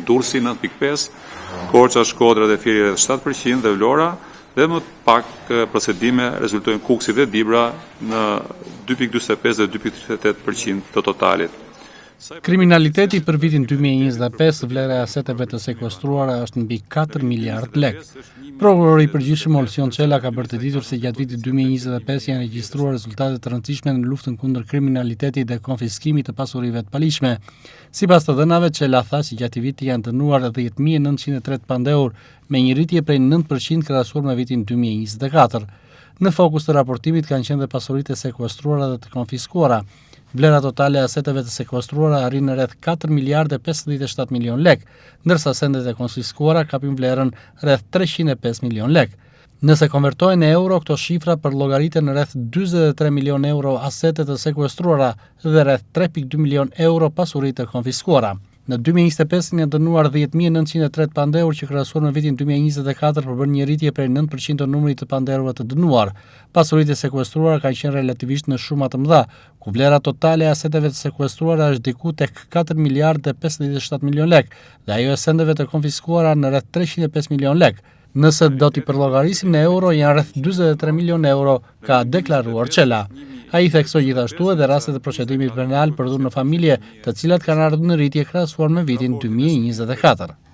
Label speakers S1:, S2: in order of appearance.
S1: Durrësi 9.5, Korça, Shkodra dhe Fieri rreth 7% dhe Vlora dhe më pak procedime rezultojnë Kuksi dhe Dibra në 2.45 dhe 2.38% të totalit.
S2: Kriminaliteti për vitin 2025, vlera e aseteve të sekuestruara është mbi 4 miliard lek. Prokurori i përgjithshëm Olsion Çela ka bërë të ditur se gjatë vitit 2025 janë regjistruar rezultate të rëndësishme në luftën kundër kriminalitetit dhe konfiskimit të pasurive të paligjshme. Sipas të dhënave, Çela tha që gjatë vitit janë dënuar 10.903 pandehur, me një rritje prej 9% krahasuar me vitin 2024. Në fokus të raportimit kanë qenë dhe pasuritë e sekuestruara dhe të konfiskuara. Vlera totale e aseteve të sekuestruara arrin në rreth 4 miliardë 57 milion lek, ndërsa asetet e konfiskuara kapin vlerën rreth 305 milion lek. Nëse konvertohen në euro, këto shifra përllogaritet në rreth 43 milion euro asetet të sekuestruara dhe rreth 3.2 milion euro pasuri të konfiskuara. Në 2025 janë dënuar 10.903 pandehur që krahasuar me vitin 2024 përbën një rritje prej 9% të numrit të pandehurve të dënuar. Pasuritë e sekuestruara kanë qenë relativisht në shuma të mëdha, ku vlera totale e aseteve të sekuestruara është diku tek 4 miliardë 57 milion lek dhe ajo e sendeve të konfiskuara në rreth 305 milion lek. Nëse do t'i përllogarisim në euro, janë rreth 43 milion euro, ka deklaruar Çela. Ai theksoi gjithashtu edhe rastet e procedimit penal për dhun në familje, të cilat kanë ardhur në rritje krahasuar me vitin 2024.